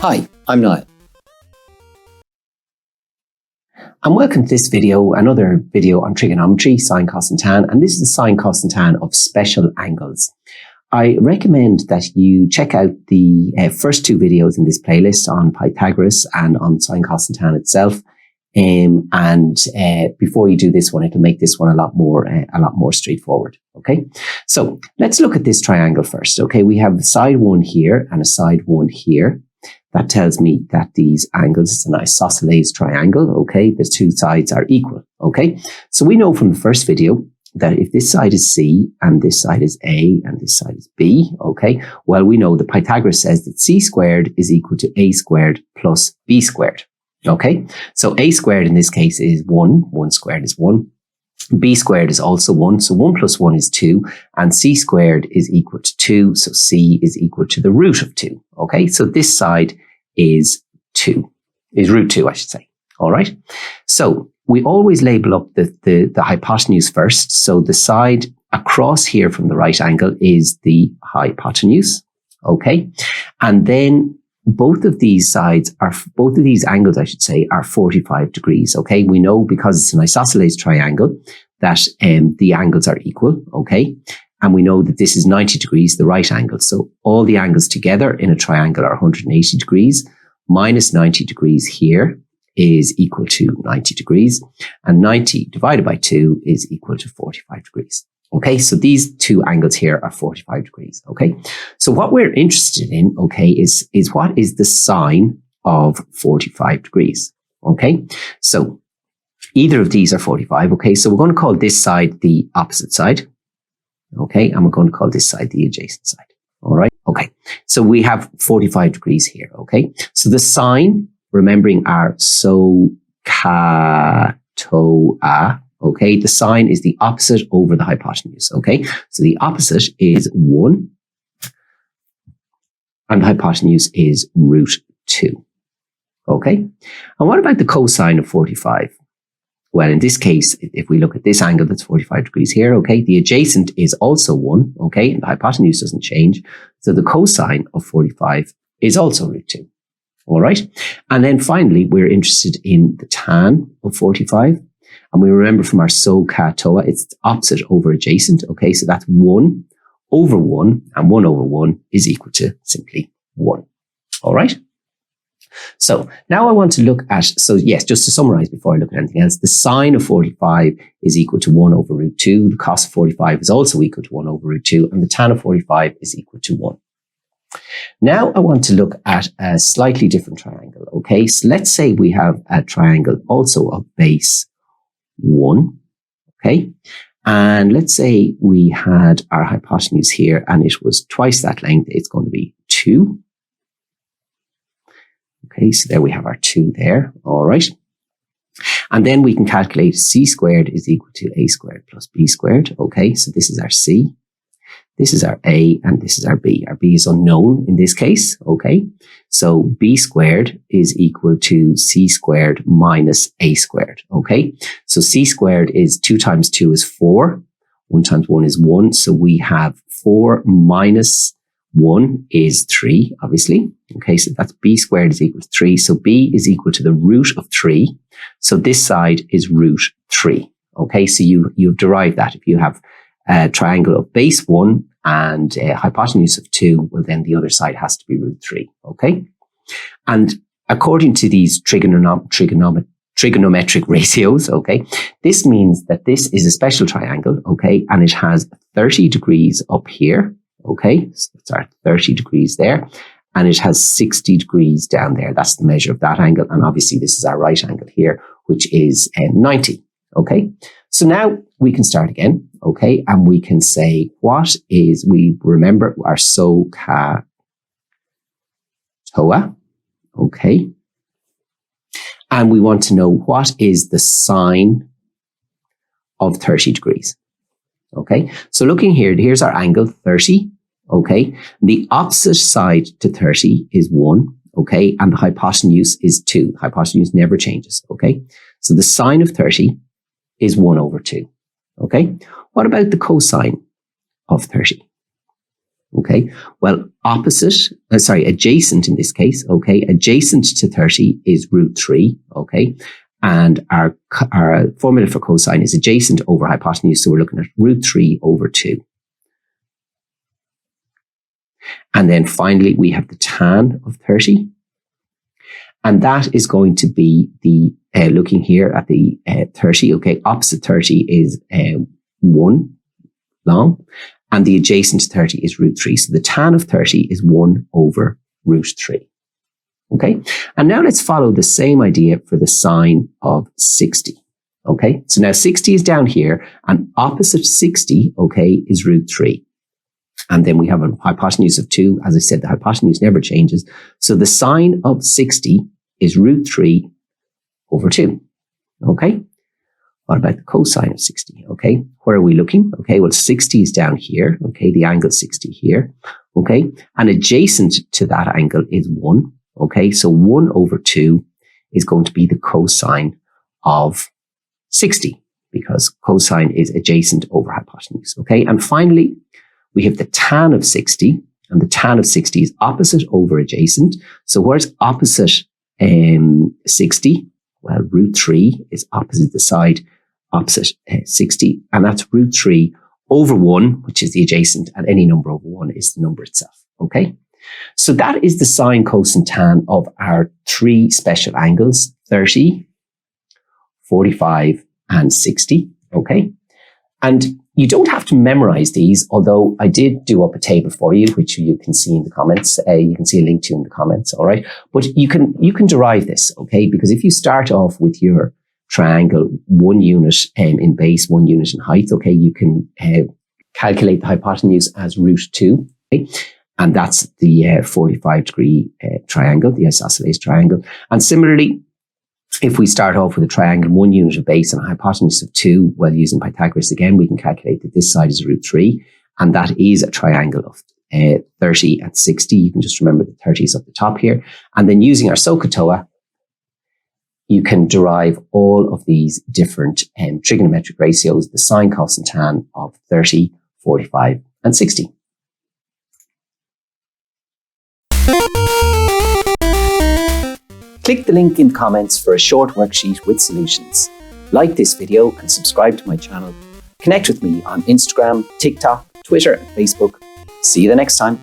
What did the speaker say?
Hi, I'm Niall. And welcome to this video, another video on trigonometry, sine, cos and tan. And this is the sine, cos and tan of special angles. I recommend that you check out the first two videos in this playlist on Pythagoras and on sine, cos and tan itself. Before you do this one, it'll make this one a lot more straightforward. Okay. So let's look at this triangle first. Okay. We have a side one here and a side one here. That tells me that these angles, it's an isosceles triangle, okay? The two sides are equal, okay? So we know from the first video that if this side is C and this side is A and this side is B, okay? Well, we know that Pythagoras says that C squared is equal to A squared plus B squared, okay? So A squared in this case is 1, 1 squared is 1. B squared is also 1, so 1 plus 1 is 2, and C squared is equal to 2, so C is equal to the root of 2, okay? So this side is root 2, I should say, all right? So we always label up the hypotenuse first, so the side across here from the right angle is the hypotenuse, okay? And then both of these angles, I should say, are 45 degrees, okay? We know because it's an isosceles triangle that the angles are equal, okay? And we know that this is 90 degrees, the right angle. So all the angles together in a triangle are 180 degrees. Minus 90 degrees here is equal to 90 degrees. And 90 divided by 2 is equal to 45 degrees. Okay, so these two angles here are 45 degrees, okay? So what we're interested in, okay, is what is the sine of 45 degrees, okay? So either of these are 45, okay? So we're going to call this side the opposite side, okay? And we're going to call this side the adjacent side, all right? Okay, so we have 45 degrees here, okay? So the sine, remembering our SOHCAHTOA, okay, the sine is the opposite over the hypotenuse, okay? So the opposite is 1, and the hypotenuse is root 2, okay? And what about the cosine of 45? Well, in this case, if we look at this angle, that's 45 degrees here, okay? The adjacent is also 1, okay? And the hypotenuse doesn't change. So the cosine of 45 is also root 2, all right? And then finally, we're interested in the tan of 45. And we remember from our SOHCAHTOA, it's opposite over adjacent, okay? So that's 1 over 1, and 1 over 1 is equal to simply 1, all right? So now I want to look at, so yes, just to summarize before I look at anything else, the sine of 45 is equal to 1 over root 2. The cos of 45 is also equal to 1 over root 2, and the tan of 45 is equal to 1. Now I want to look at a slightly different triangle, okay? So let's say we have a triangle also of base 1, okay? And let's say we had our hypotenuse here and it was twice that length. It's going to be 2. Okay, so there we have our 2 there, all right. And then we can calculate C squared is equal to A squared plus B squared, okay? So this is our C, this is our A, and this is our B. Our B is unknown in this case, okay? So B squared is equal to C squared minus A squared, okay? So C squared is 2 times 2 is 4, 1 times 1 is 1, so we have 4 minus 1 is 3, obviously. Okay, so that's B squared is equal to 3. So B is equal to the root of 3. So this side is root 3. Okay, so you've derived that. If you have a triangle of base 1 and a hypotenuse of 2, well, then the other side has to be root 3. Okay, and according to these trigonometric ratios, okay, this means that this is a special triangle, okay, and it has 30 degrees up here. Okay, so it's our 30 degrees there, and it has 60 degrees down there. That's the measure of that angle. And obviously this is our right angle here, which is 90. Okay, so now we can start again. Okay, and we can say we remember our SOHCAHTOA. Okay, and we want to know what is the sine of 30 degrees. Okay, so looking here, here's our angle 30. Okay, the opposite side to 30 is 1. Okay, and the hypotenuse is 2. The hypotenuse never changes. Okay, so the sine of 30 is 1 over 2. Okay, what about the cosine of 30? Okay, well, adjacent in this case, okay, adjacent to 30 is root 3, okay, and our formula for cosine is adjacent over hypotenuse, so we're looking at root 3 over 2. And then finally, we have the tan of 30, and that is going to be the, looking here at the 30, okay, opposite 30 is 1 long, and the adjacent to 30 is root 3. So the tan of 30 is 1 over root 3. Okay, and now let's follow the same idea for the sine of 60. Okay, so now 60 is down here, and opposite 60, okay, is root 3. And then we have a hypotenuse of 2. As I said, the hypotenuse never changes. So the sine of 60 is root 3 over 2. Okay, what about the cosine of 60? Okay, where are we looking? Okay, well, 60 is down here. Okay, the angle 60 here. Okay, and adjacent to that angle is 1. Okay, so 1 over 2 is going to be the cosine of 60, because cosine is adjacent over hypotenuse. Okay, and finally, we have the tan of 60, and the tan of 60 is opposite over adjacent. So where's opposite 60? Well, root 3 is opposite the side, opposite 60, and that's root 3 over 1, which is the adjacent, and any number over 1 is the number itself. Okay, so that is the sine, cosine, tan of our 3 special angles, 30, 45, and 60. Okay, and you don't have to memorize these, although I did do up a table for you, which you can see in the comments. You can see a link to in the comments, all right? But you can derive this, okay? Because if you start off with your triangle 1 unit in base, 1 unit in height, okay, you can calculate the hypotenuse as root 2, okay? And that's the 45-degree triangle, the isosceles triangle. And similarly, if we start off with a triangle 1 unit of base and a hypotenuse of 2, well, using Pythagoras again, we can calculate that this side is root 3, and that is a triangle of 30 and 60. You can just remember that 30 is up the top here. And then using our SOHCAHTOA, you can derive all of these different trigonometric ratios, the sine, cos, and tan of 30, 45, and 60. Click the link in the comments for a short worksheet with solutions. Like this video and subscribe to my channel. Connect with me on Instagram, TikTok, Twitter, and Facebook. See you the next time.